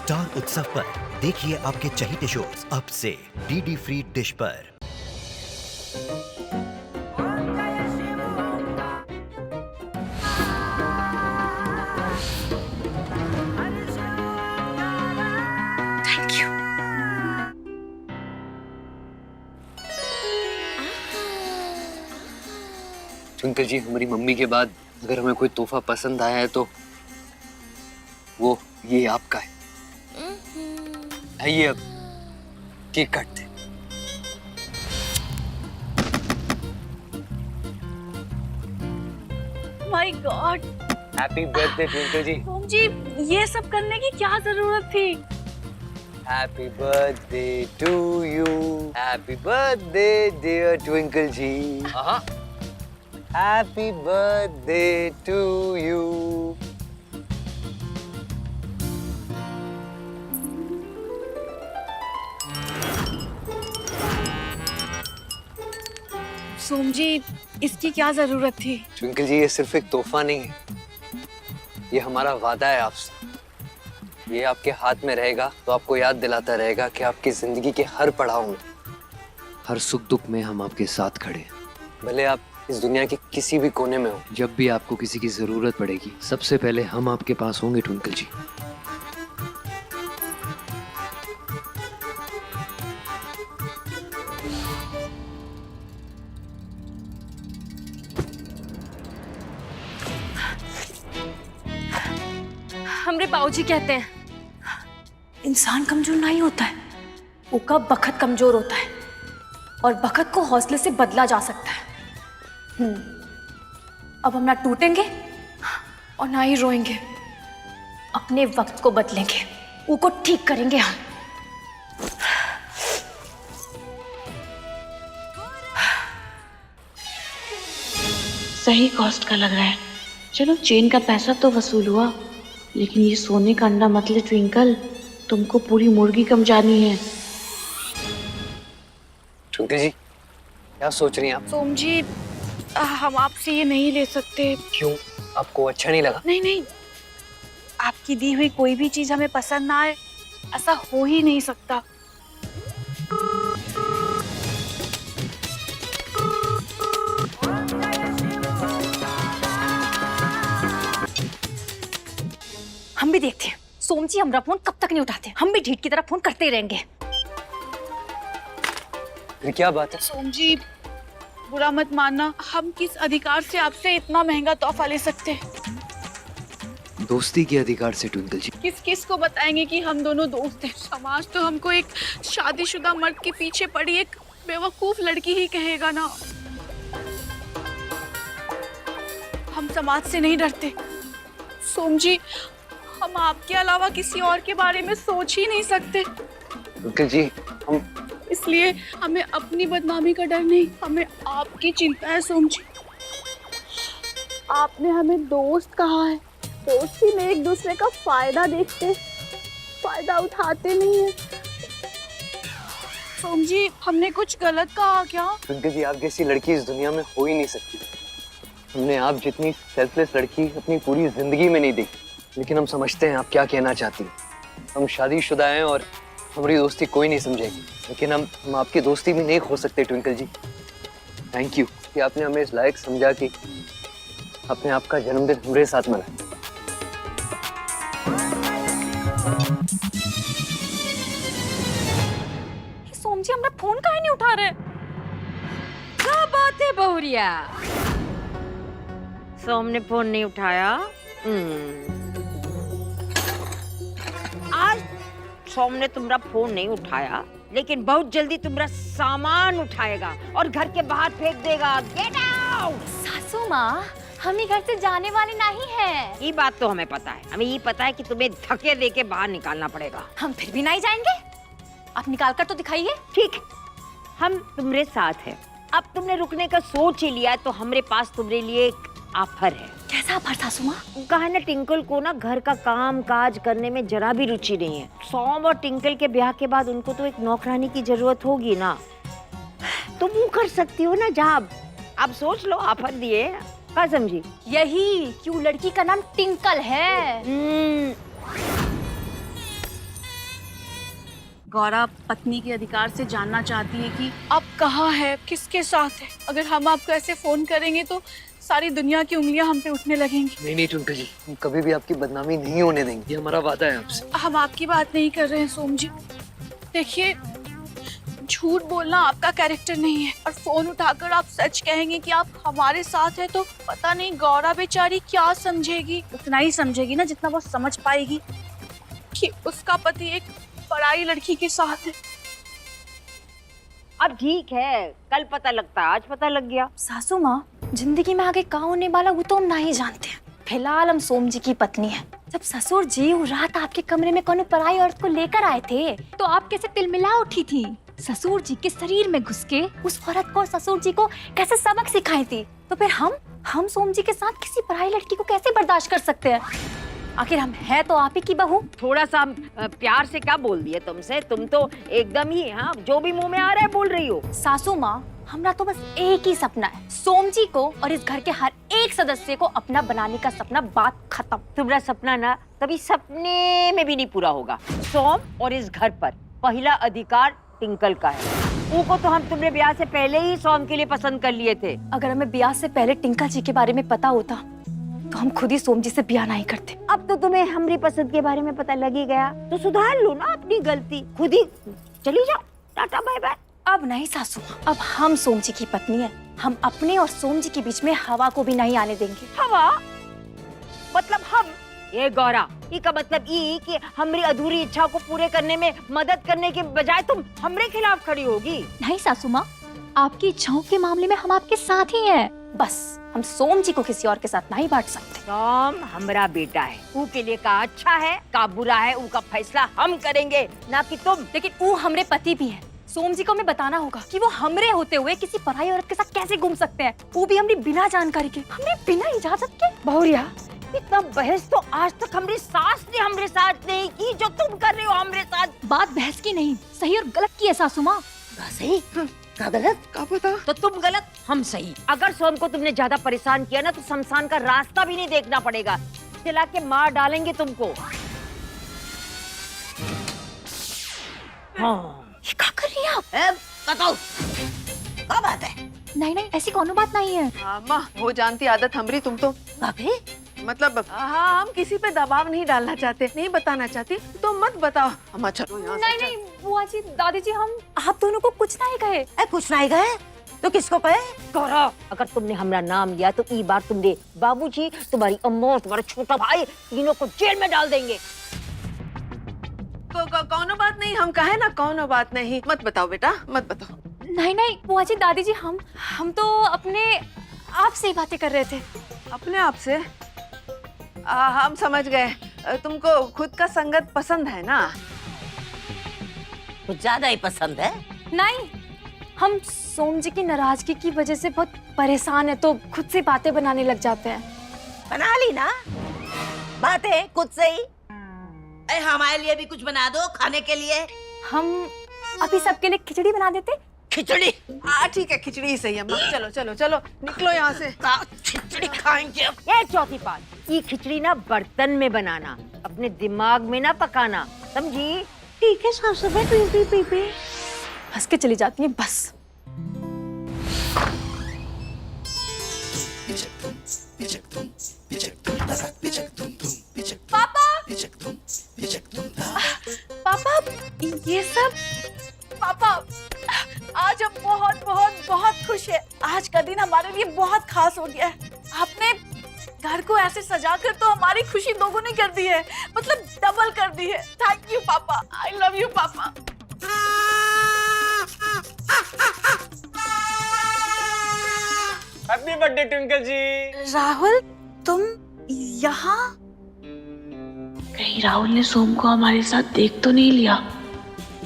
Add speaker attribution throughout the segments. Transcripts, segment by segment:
Speaker 1: Star उत्सव पर देखिए आपके चहीते शोज अब से डीडी फ्री डिश पर।
Speaker 2: ट्विंकल जी, हमारी मम्मी के बाद अगर हमें कोई तोहफा पसंद आया है तो वो ये आपका है। आइए अब केक काटते हैं।
Speaker 3: My god,
Speaker 2: happy birthday Twinkle ji.
Speaker 3: Om ji, ये सब करने की क्या जरूरत थी?
Speaker 2: Happy birthday to you, happy birthday dear Twinkle ji. Happy birthday to you.
Speaker 3: Som ji, इसकी क्या जरूरत थी?
Speaker 2: ट्विंकल जी, ये सिर्फ एक तोहफा नहीं है, ये हमारा वादा है आपसे। ये आपके हाथ में रहेगा तो आपको याद दिलाता रहेगा कि आपकी जिंदगी के हर पड़ाव में, हर सुख दुख में हम आपके साथ खड़े हैं। भले आप इस दुनिया के किसी भी कोने में हो, जब भी आपको किसी की जरूरत पड़ेगी, सबसे पहले हम आपके पास होंगे ट्विंकल जी।
Speaker 3: हमरे बाबूजी कहते हैं, इंसान कमजोर नहीं होता है, उसका बखत कमजोर होता है और बखत को हौसले से बदला जा सकता है। अब हम ना टूटेंगे और ना ही रोएंगे, अपने वक्त को बदलेंगे, उसको ठीक करेंगे हम।
Speaker 4: सही कॉस्ट का लग रहा है। चलो, चेन का पैसा तो वसूल हुआ, लेकिन ये सोने का अंडा मत ले ट्विंकल, तुमको पूरी मुर्गी कम जानी है।
Speaker 2: ट्विंकल जी, क्या सोच रही हैं आप?
Speaker 3: सोम जी, हम आपसे ये नहीं ले सकते।
Speaker 2: क्यों, आपको अच्छा नहीं लगा?
Speaker 3: नहीं नहीं, आपकी दी हुई कोई भी चीज हमें पसंद ना आए, ऐसा हो ही नहीं सकता। हम भी देखते हैं सोम जी हमारा फोन कब तक नहीं उठाते, हम भी ढीठ की तरह फोन करते ही रहेंगे।
Speaker 2: फिर क्या बात है?
Speaker 3: सोम जी, बुरा मत मानना, हम किस अधिकार से आपसे इतना महंगा तोहफा ले सकते हैं?
Speaker 2: दोस्ती के अधिकार से ट्विंकल जी।
Speaker 3: किस किस को बताएंगे कि हम दोनों दोस्त हैं? समाज तो हमको एक शादीशुदा मर्द के पीछे पड़ी एक बेवकूफ लड़की ही कहेगा ना। हम समाज से नहीं डरते सोम जी, हम आपके अलावा किसी और के बारे में सोच ही नहीं सकते।
Speaker 2: ट्विंकल जी, हम
Speaker 3: इसलिए हमें अपनी बदनामी का डर नहीं, हमें आपकी चिंता है सोम जी। आपने हमें दोस्त कहा है, दोस्ती में एक दूसरे का फायदा देखते, फायदा उठाते नहीं है। सोम जी, हमने कुछ गलत कहा क्या?
Speaker 2: ट्विंकल जी, आप जैसी लड़की इस दुनिया में हो ही नहीं सकती। हमने आप जितनी सेल्फलेस लड़की अपनी पूरी जिंदगी में नहीं देखी, लेकिन हम समझते हैं आप क्या कहना चाहती हैं। हम शादीशुदा हैं और हमारी दोस्ती कोई नहीं समझेगी, लेकिन हम आपकी दोस्ती भी नहीं खो सकते ट्विंकल जी। थैंक यू कि आपने हमें इस लायक समझा कि आपने आपका जन्मदिन हमारे साथ मनाया।
Speaker 3: सोम जी, हमारा फोन काहे नहीं उठा रहे?
Speaker 5: क्या बात है बहुरिया, सोम ने फोन नहीं उठाया? आज सोम ने तुम्हारा फोन नहीं उठाया, लेकिन बहुत जल्दी तुम्हारा सामान उठाएगा और घर के बाहर फेंक देगा। Get out!
Speaker 3: सासू माँ, हम ही घर से जाने वाले नहीं हैं।
Speaker 5: ये बात तो हमें पता है, हमें ये पता है कि तुम्हें धक्के दे के बाहर निकालना पड़ेगा।
Speaker 3: हम फिर भी नहीं जाएंगे, आप निकाल कर तो दिखाइए।
Speaker 5: ठीक है, हम तुम्हारे साथ हैं। अब तुमने रुकने का सोच ही लिया है तो हमारे पास तुम्हारे लिए एक ऑफर है।
Speaker 3: कैसा ऑफर सासू माँ?
Speaker 5: कहा है ना, टिंकल को ना घर का काम काज करने में जरा भी रुचि नहीं है। सोम और टिंकल के ब्याह के बाद उनको तो एक नौकरानी की जरूरत होगी ना, तुम वो कर सकती हो ना जॉब। अब सोच लो, ऑफर दिए, क्या समझी?
Speaker 3: यही क्यों लड़की का नाम टिंकल है।
Speaker 6: गौरा पत्नी के अधिकार से जानना चाहती है कि आप कहाँ है, किसके साथ है। अगर हम आपको ऐसे फोन करेंगे तो सारी दुनिया की उंगलियां हम पे उठने लगेंगी।
Speaker 2: नहीं नहीं ट्विंकल जी, हम कभी भी आपकी बदनामी नहीं होने देंगे, ये हमारा वादा है आपसे।
Speaker 6: हम आपकी बात नहीं कर रहे हैं सोम जी। देखिए, झूठ बोलना आपका कैरेक्टर नहीं है, और फोन उठाकर आप सच कहेंगे कि आप हमारे साथ हैं तो पता नहीं गौरा बेचारी क्या समझेगी। उतना ही समझेगी ना जितना वो समझ पाएगी कि उसका पति एक पराई लड़की के साथ है।
Speaker 5: अब ठीक है, कल पता लगता, आज पता लग गया।
Speaker 3: सासू माँ, जिंदगी में आगे क्या होने वाला वो तो हम नहीं जानते हैं। फिलहाल हम सोम जी की पत्नी है। जब ससुर जी रात आपके कमरे में कोनो पराई औरत को लेकर आए थे तो आप कैसे तिलमिला उठी थी। ससुर जी के शरीर में घुस के उस औरत को और ससुर जी को कैसे सबक सिखाई थी। तो फिर हम सोम जी के साथ किसी पराई लड़की को कैसे बर्दाश्त कर सकते हैं। आखिर हम है तो आप ही की बहू।
Speaker 5: थोड़ा सा प्यार से क्या बोल दिए तुमसे, तुम तो एकदम ही हाँ जो भी मुंह में आ रहा है बोल रही हो।
Speaker 3: सासू माँ, हमरा तो बस एक ही सपना है, सोम जी को और इस घर के हर एक सदस्य को अपना बनाने का सपना। बात खत्म।
Speaker 5: तुम्हारा सपना ना कभी सपने में भी नहीं पूरा होगा। सोम और इस घर पर पहला अधिकार टिंकल का है। उनको तो हम तुमने ब्याह से पहले ही सोम के लिए पसंद कर लिए थे।
Speaker 3: अगर हमें ब्याह से पहले टिंकल जी के बारे में पता होता तो हम खुद ही सोम जी से ब्याह नहीं करते।
Speaker 5: अब तो तुम्हें हमारी पसंद के बारे में पता लग ही गया, तो सुधार लो ना अपनी गलती, खुद ही चली जाओ, टाटा बाय बाय।
Speaker 3: अब नहीं सासू, अब हम सोम जी की पत्नी है। हम अपने और सोम जी के बीच में हवा को भी नहीं आने देंगे।
Speaker 5: हवा मतलब हम? ये गौरा, इसका मतलब ये कि हमारी अधूरी इच्छा को पूरे करने में मदद करने के बजाय तुम हमरे खिलाफ खड़ी होगी।
Speaker 3: नहीं सासू माँ, आपकी इच्छाओं के मामले में हम आपके साथ ही हैं। बस हम सोम जी को किसी और के साथ नहीं बांट सकते।
Speaker 5: सोम हमारा बेटा है, उसके लिए का अच्छा है का बुरा है उसका फैसला हम करेंगे, ना कि तुम।
Speaker 3: लेकिन वो हमरे पति भी है। सोम जी को हमें बताना होगा कि वो हमरे होते हुए किसी पराई औरत के साथ कैसे घूम सकते हैं, वो भी हमने बिना जानकारी के, हमने बिना इजाजत के।
Speaker 5: बहुरिया, इतना बहस तो आज तक हमारी सास ने हमारे साथ नहीं की जो तुम कर रहे हो हमारे साथ।
Speaker 3: बात बहस की नहीं, सही और गलत की है सासू माँ।
Speaker 5: सही का गलत का पता, तो तुम गलत हम सही। अगर सोम को तुमने ज्यादा परेशान किया ना तो शमशान का रास्ता भी नहीं देखना पड़ेगा, चला के मार डालेंगे तुमको। हाँ,
Speaker 3: ये क्या कर रही हैं आप?
Speaker 5: बताओ क्या बात है?
Speaker 3: नहीं नहीं, ऐसी कोनो बात नहीं है।
Speaker 7: अम्मा, हो जानती आदत हमारी, तुम तो मतलब हाँ, हम किसी पे दबाव नहीं डालना चाहते, नहीं बताना चाहती तो मत बताओ। अम्मा चलो यहाँ से।
Speaker 3: नहीं नहीं बुआ जी, दादी जी, हम आप दोनों को कुछ नहीं कहे।
Speaker 5: कुछ नहीं गए तो किसको कहे? गौरा, अगर तुमने हमारा नाम लिया तो ई बार तुमने बाबूजी, तुम्हारी अम्मा और तुम्हारा छोटा भाई तीनों को जेल में डाल देंगे।
Speaker 7: कौनो बात नहीं, हम कहे ना कौनो बात नहीं, मत बताओ बेटा, मत बताओ।
Speaker 3: नहीं नहीं बुआ जी, दादी जी, हम तो अपने आप से ही बातें कर रहे थे।
Speaker 7: अपने आप से? हम समझ गए, तुमको खुद का संगत पसंद है ना?
Speaker 5: कुछ ज्यादा ही पसंद है।
Speaker 3: नहीं, हम सोम जी की नाराजगी की वजह से बहुत परेशान है तो खुद से बातें बनाने लग जाते हैं।
Speaker 8: बना ली ना बातें खुद से ही। हमारे लिए भी कुछ बना दो खाने के लिए।
Speaker 3: हम अभी सबके लिए खिचड़ी बना देते।
Speaker 8: खिचड़ी?
Speaker 7: हाँ ठीक है, खिचड़ी ही सही अम्मा। चलो चलो चलो निकलो यहाँ से।
Speaker 8: खिचड़ी खाएंगे।
Speaker 5: ये चौथी बात, ये खिचड़ी ना बर्तन में बनाना, अपने दिमाग में ना पकाना, समझी?
Speaker 8: ठीक है सासू माँ, पी।
Speaker 3: हंस के चली जाती है बस। पापा, पापा, ये सब।
Speaker 6: पापा, आज हम बहुत बहुत बहुत खुश हैं। आज का दिन हमारे लिए बहुत खास हो गया है। आपने घर को ऐसे सजाकर तो हमारी खुशी दोगुनी कर दी है, मतलब डबल कर दी है। थैंक यू पापा, आई लव यू पापा।
Speaker 9: हैप्पी बर्थडे ट्विंकल जी।
Speaker 6: राहुल, तुम यहाँ?
Speaker 4: कहीं राहुल ने सोम को हमारे साथ देख तो नहीं लिया?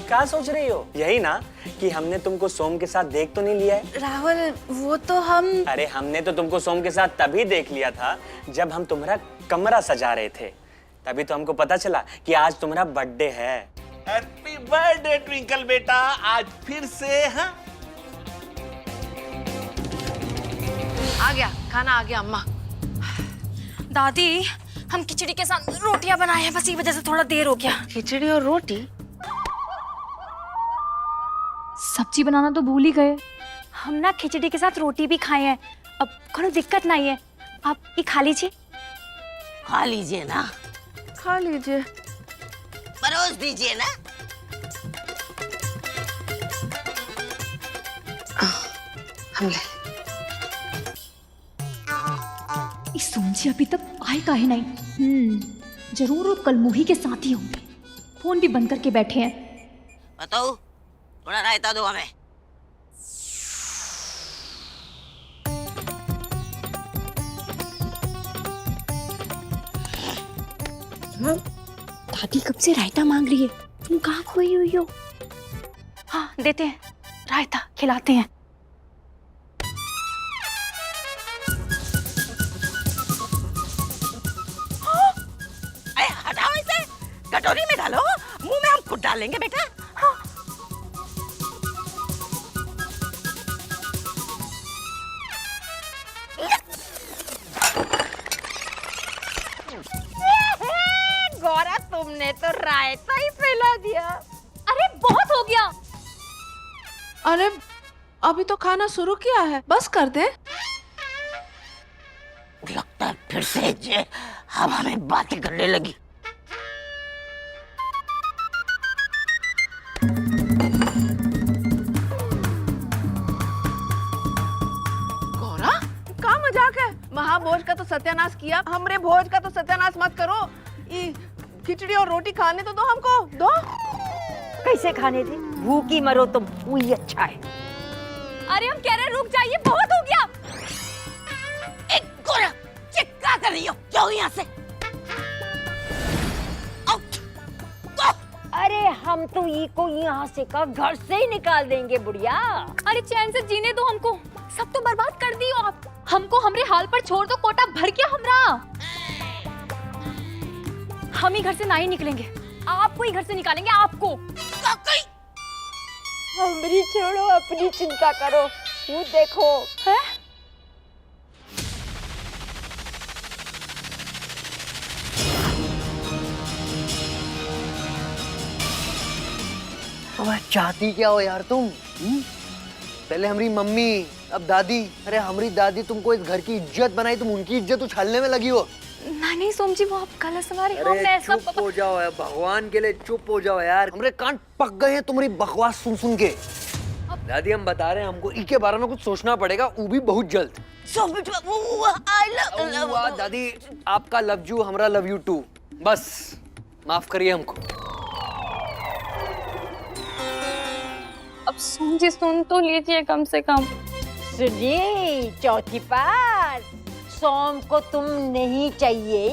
Speaker 9: क्या सोच रही हो? यही ना कि हमने तुमको सोम के साथ देख तो नहीं लिया है?
Speaker 6: राहुल, वो तो हम।
Speaker 9: अरे हमने तो तुमको सोम के साथ तभी देख लिया था जब हम तुम्हारा कमरा सजा रहे थे, तभी तो हमको पता चला कि आज तुम्हारा बर्थडे है।
Speaker 10: हैप्पी बर्थडे ट्विंकल बेटा, आज फिर से। हाँ,
Speaker 7: आ गया खाना, आ गया अम्मा।
Speaker 3: दादी, हम खिचड़ी के साथ रोटियां बनाए हैं, बस ये वजह से थोड़ा देर हो गया।
Speaker 7: खिचड़ी और रोटी?
Speaker 3: सब्जी बनाना तो भूल ही गए। हम ना खिचड़ी के साथ रोटी भी खाए हैं, अब कोई दिक्कत नहीं है, आप ये खा लीजिए।
Speaker 8: खा लीजिए ना,
Speaker 7: खा लीजिए।
Speaker 8: परोस दीजिए ना।
Speaker 7: हम ले।
Speaker 3: इस सोमजी अभी तक आए काहे नहीं? जरूर वो कलमुही के साथ ही होंगे। फोन भी बंद करके बैठे हैं।
Speaker 8: बताओ, थोड़ा रायता दो हमें।
Speaker 3: दादी कब से रायता मांग रही है, तुम कहाँ खोई हुई हो? हाँ देते हैं, रायता खिलाते हैं।
Speaker 8: अरे हटाओ इसे, कटोरी में डालो, मुंह में हम खुद डालेंगे बेटा। हाँ।
Speaker 5: गौरा, तुमने तो रायता ही फैला दिया।
Speaker 3: अरे बहुत हो गया।
Speaker 7: अरे अभी तो खाना शुरू किया है, बस कर दे।
Speaker 8: लगता है फिर से जे अब हमें बातें करने लगी।
Speaker 7: गौरा, क्या मजाक है? महाभोज का तो सत्यानाश किया, हमरे भोज का तो सत्यानाश मत करो। ये खिचड़ी और रोटी खाने तो दो हमको, दो।
Speaker 5: कैसे खाने दे? भूखी मरो तुम, वही अच्छा है।
Speaker 3: अरे हम कह रहे हैं रुक जाइए, बहुत हो गया।
Speaker 8: एक गोरा, चिक्का कर रही हो, जाओ यहाँ से।
Speaker 5: अरे हम तो ई को यहाँ से का घर से ही निकाल देंगे बुढ़िया।
Speaker 3: अरे चैन से जीने दो हमको, सब तो बर्बाद कर दियो आप। हमको हमरे हाल पर छोड़ दो, कोटा भर गया हमरा। हम ही घर से ना ही निकलेंगे, आपको ही घर से निकालेंगे, आपको।
Speaker 5: हमरी छोड़ो, अपनी चिंता करो। वो देखो
Speaker 3: है?
Speaker 2: अब चाहती क्या हो यार तुम? पहले हमारी मम्मी, अब दादी। अरे हमारी दादी तुमको इस घर की इज्जत बनाई, तुम उनकी इज्जत उछालने में लगी हो।
Speaker 3: नहीं सोमजी, वो आप गलत सवारी।
Speaker 2: अरे चुप हो जाओ यार, भगवान के लिए चुप हो जाओ यार। हमारे कान पक गए हैं तुम्हारी बकवास सुन सुन के। दादी हम बता रहे हैं, हमको इनके बारे में कुछ सोचना पड़ेगा, वो भी बहुत जल्द। दादी आपका लव यू, हमारा लव यू टू। बस माफ करिए हमको।
Speaker 3: अब सोमजी सुन तो लीजिए कम से कम।
Speaker 5: सुनिए चौथी पास, सोम को तुम नहीं चाहिए।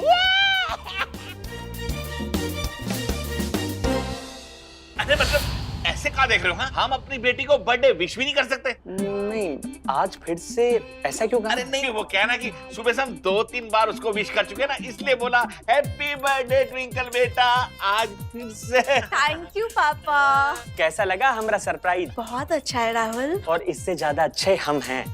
Speaker 10: अरे मतलब ऐसे कहाँ देख रहे हो? हाँ? हम अपनी बेटी को बर्थडे विश भी नहीं कर सकते?
Speaker 9: नहीं, आज फिर से ऐसा क्यों कहा?
Speaker 10: अरे नहीं, वो कहना कि सुबह से हम 2-3 बार उसको विश कर चुके हैं ना, इसलिए बोला हैप्पी बर्थडे ट्विंकल बेटा, आज फिर से।
Speaker 6: थैंक यू पापा।
Speaker 9: कैसा लगा हमारा सरप्राइज?
Speaker 6: बहुत अच्छा है राहुल।
Speaker 9: और इससे ज्यादा अच्छे हम हैं।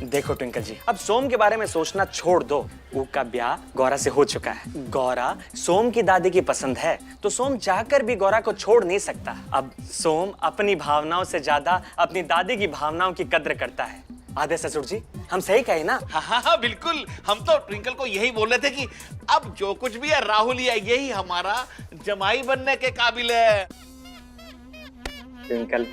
Speaker 9: देखो ट्विंकल जी, अब सोम के बारे में सोचना छोड़ दो। उसका ब्याह गौरा से हो चुका है। गौरा सोम की दादी की पसंद है, तो सोम चाहकर भी गौरा को छोड़ नहीं सकता। अब सोम अपनी भावनाओं से ज्यादा अपनी दादी की भावनाओं की कद्र करता है। आदे ससुर जी, हम सही कहे ना?
Speaker 10: हाँ बिल्कुल। हम तो ट्विंकल को यही बोल रहे थे कि अब जो कुछ भी है राहुल ही है, यही हमारा जमाई बनने के काबिल है।
Speaker 9: ट्विंकल,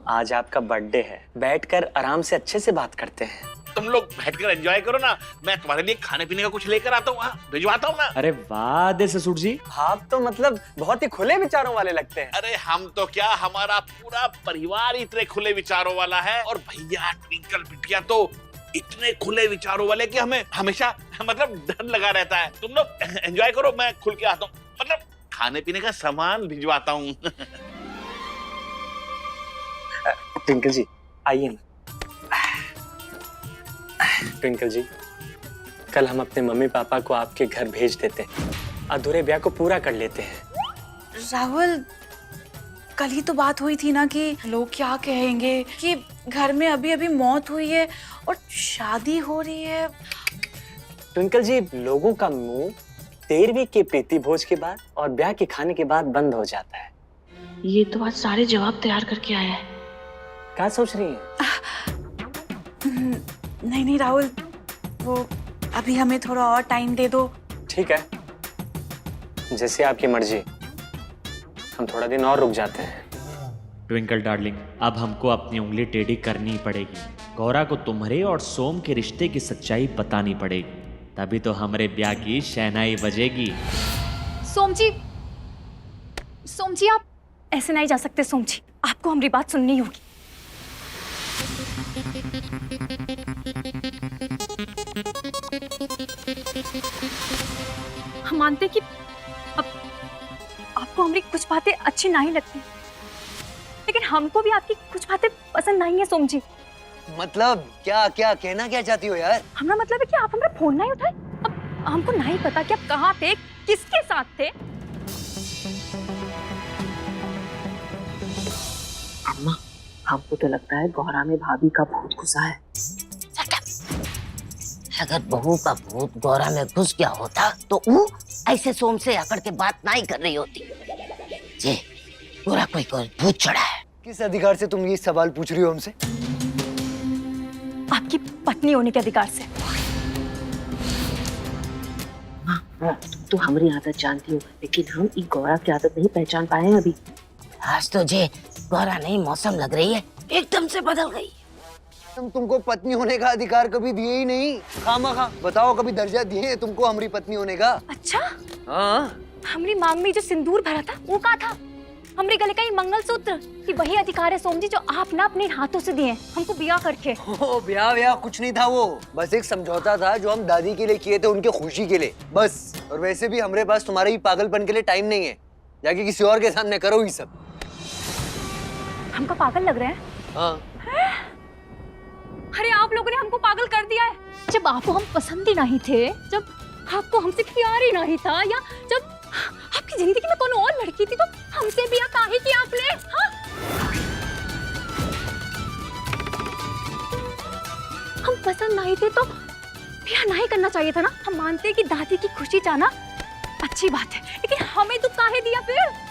Speaker 9: आज आपका बर्थडे है, बैठकर आराम से अच्छे से बात करते हैं।
Speaker 10: तुम लोग बैठकर एंजॉय करो ना, मैं तुम्हारे लिए खाने पीने का कुछ लेकर आता हूँ, भिजवाता हूँ ना।
Speaker 9: अरे वाह दे ससुर जी, आप तो मतलब बहुत ही खुले विचारों वाले लगते हैं।
Speaker 10: अरे हम तो क्या, हमारा पूरा परिवार इतने खुले विचारों वाला है। और भैया ट्विंकल बिटिया तो इतने खुले विचारों वाले कि हमें हमेशा मतलब डर लगा रहता है। तुम लोग एंजॉय करो, मैं खुल के आता हूँ, मतलब खाने पीने का सामान भिजवाता हूँ।
Speaker 9: ट्विंकल जी आइए ना। ट्विंकल जी, कल हम अपने मम्मी पापा को आपके घर भेज देते हैं, अधूरे ब्याह को पूरा कर लेते हैं।
Speaker 6: राहुल, कल ही तो बात हुई थी ना कि लोग क्या कहेंगे कि घर में अभी अभी मौत हुई है और शादी हो रही है।
Speaker 9: ट्विंकल जी, लोगों का मुंह 13वीं के प्रीति भोज के बाद और ब्याह के खाने के बाद बंद हो जाता है।
Speaker 4: ये तो आज सारे जवाब तैयार करके आया है।
Speaker 9: क्या सोच रही है?
Speaker 6: नहीं नहीं राहुल, वो अभी हमें थोड़ा और टाइम दे दो।
Speaker 9: ठीक है, जैसे आपकी मर्जी। हम थोड़ा दिन और रुक जाते हैं।
Speaker 11: ट्विंकल डार्लिंग, अब हमको अपनी उंगली टेढ़ी करनी पड़ेगी। गौरा को तुम्हारे और सोम के रिश्ते की सच्चाई बतानी पड़ेगी, तभी तो हमारे ब्याह की शहनाई बजेगी।
Speaker 3: सोम जी आप ऐसे नहीं जा सकते। सोम जी, आपको हमारी बात सुननी होगी। हम मानते कि अब आपको हमारी कुछ बातें अच्छी नहीं लगती, लेकिन हमको भी आपकी कुछ बातें पसंद नहीं है सोम जी।
Speaker 2: मतलब क्या क्या कहना क्या चाहती हो यार?
Speaker 3: हमारा मतलब है कि आप हमारा फोन नहीं उठाए। अब हमको नहीं पता कि आप कहाँ थे, किसके साथ थे।
Speaker 4: अम्मा, हमको तो लगता है गौरा में भाभी का भूत घुसा है।
Speaker 8: अगर बहू का भूत गौरा में घुस गया होता तो वो ऐसे सोम से आकर के बात नहीं कर रही होती। जी, गौरा कोई भूत चढ़ा है।
Speaker 2: किस अधिकार से तुम ये सवाल पूछ रही हो हमसे?
Speaker 3: आपकी पत्नी होने के अधिकार से।
Speaker 4: तुम तो हमारी आदत जानती हो, लेकिन हम ई गौरा की आदत नहीं पहचान पाए हैं अभी।
Speaker 8: आज तो जे गौरा नहीं मौसम लग रही है, एकदम से बदल गई।
Speaker 2: तुमको पत्नी होने का अधिकार कभी दिए ही नहीं। खामखा बताओ, कभी दर्जा दिए है तुमको हमारी पत्नी होने का?
Speaker 3: अच्छा,
Speaker 2: हाँ,
Speaker 3: हमारी मांग में जो सिंदूर भरा था वो कहा था? हमारे गले का ये मंगलसूत्र, कि वही अधिकार है सोम जी जो आप ना अपने हाथों से दिए हमको ब्याह करके।
Speaker 2: ओ ब्याह कुछ नहीं था, वो बस एक समझौता था जो हम दादी के लिए किए थे, उनके खुशी के लिए बस। और वैसे भी हमारे पास तुम्हारे ही पागलपन के लिए टाइम नहीं है। जाके किसी और के सामने करो ही सब।
Speaker 3: हमको पागल लग रहे हैं?
Speaker 2: हाँ।
Speaker 3: अरे आप लोगों ने हमको पागल कर दिया है। जब आपको हम पसंद ही नहीं थे, जब आपको हमसे प्यार ही नहीं था, या जब आपकी जिंदगी में कौन और लड़की थी, तो हमसे ब्याह काहे किया आपने? हाँ? हम पसंद नहीं थे तो ब्याह नहीं करना चाहिए था ना। हम मानते हैं कि दादी की खुशी चाहना अच्छी बात है, लेकिन हमें तो काहे दिया फिर?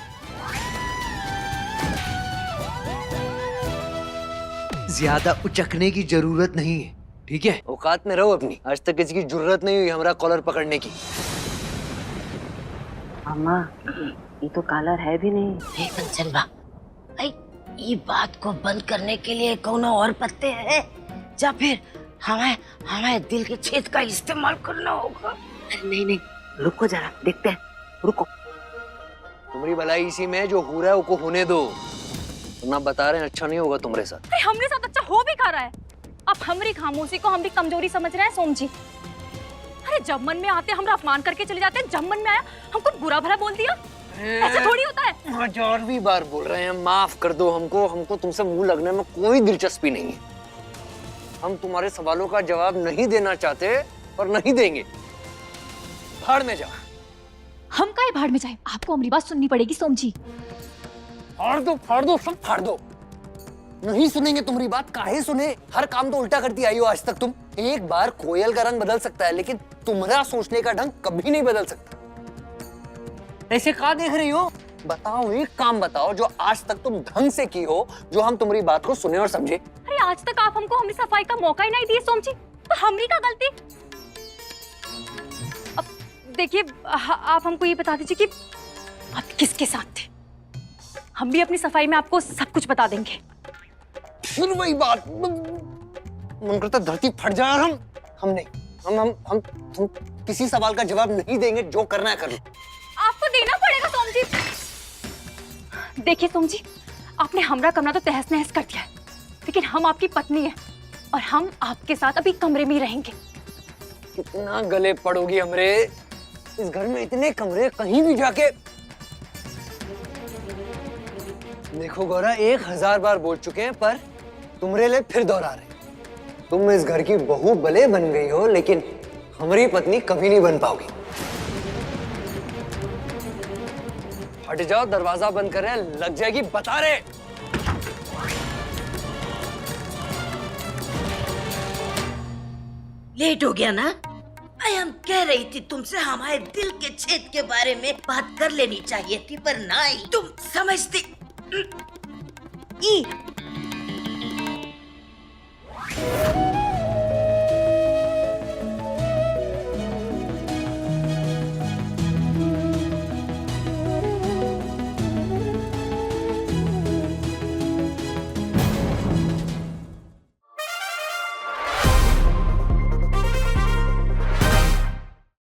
Speaker 2: ज्यादा उचकने की जरूरत नहीं है, ठीक है? औकात में रहो अपनी। आज तक किसी की जरूरत नहीं हुई हमारा कॉलर पकड़ने की।
Speaker 4: अम्मा, ये तो कॉलर है भी नहीं।
Speaker 8: हे कंचनबा, ये बात को बंद करने के लिए कोनो और पत्ते हैं, या फिर हमें दिल के छेद का इस्तेमाल करना होगा?
Speaker 4: नहीं, रुको जरा, देखते हैं, रुको।
Speaker 2: तुम्हारी भलाई इसी में जो हो रहा है उसको होने दो। ना बता रहे हैं अच्छा नहीं होगा तुम्हारे साथ।
Speaker 3: अरे हमरे साथ अच्छा हो भी खा रहा है। आप हमारी खामोशी को हमारी कमजोरी समझ रहे हैं सोम जी। अरे जब मन में आते हमरा अपमान करके चले जाते हैं, जब मन में आया हमको बुरा भला बोल दिया। ऐसा थोड़ी होता है।
Speaker 2: 1000वीं बार बोल रहे हैं, माफ कर दो हमको तुमसे मुंह लगने में कोई दिलचस्पी नहीं है। हम तुम्हारे सवालों का जवाब नहीं देना चाहते और नहीं देंगे। भाड़ में जाओ।
Speaker 3: हम काहे भाड़ में जाए? आपको हमारी बात सुननी पड़ेगी सोम जी।
Speaker 2: फाड़ दो सब फाड़ दो। नहीं सुनेंगे तुम्हारी बात, काहे सुने? हर काम तो उल्टा करती आई हो आज तक तुम। एक बार कोयल का रंग बदल सकता है, लेकिन तुम्हारा सोचने का ढंग कभी नहीं बदल सकता। ऐसे कहाँ देख रही हो? बताओ, एक काम बताओ जो आज तक तुम ढंग से की हो, जो हम तुम्हारी बात को सुने और समझे।
Speaker 3: अरे आज तक आप हमको हमारी सफाई का मौका ही नहीं दिए सोम जी, तो हमारी क्या गलती? अब देखिए, आप हमको ये बता दीजिए कि आप किसके साथ थे। हम भी अपनी सफाई में आपको सब कुछ बता देंगे।
Speaker 2: फिर वही बात, मन करता धरती फट जाए। और हम नहीं, हम किसी सवाल का जवाब नहीं देंगे। जो करना है कर लो।
Speaker 3: आपको देना पड़ेगा सोम जी। देखिए सोम जी, आपने हमरा कमरा तो तहस नहस कर दिया है, लेकिन हम आपकी पत्नी है और हम आपके साथ अभी कमरे में ही रहेंगे।
Speaker 2: कितना गले पड़ोगी हमरे? इस घर में इतने कमरे, कहीं भी जाके देखो गौरा, 1000 बार बोल चुके हैं, पर तुम्हारे लिए फिर दोहरा रहे। तुम इस घर की बहू भले बन गई हो, लेकिन हमारी पत्नी कभी नहीं बन पाओगी। हट जाओ, दरवाजा बंद कर रहे हैं, लग जाएगी बता रहे।
Speaker 8: लेट हो गया ना? हम कह रही थी तुमसे हमारे दिल के छेद के बारे में बात कर लेनी चाहिए थी, पर नहीं। तुम समझती
Speaker 5: ई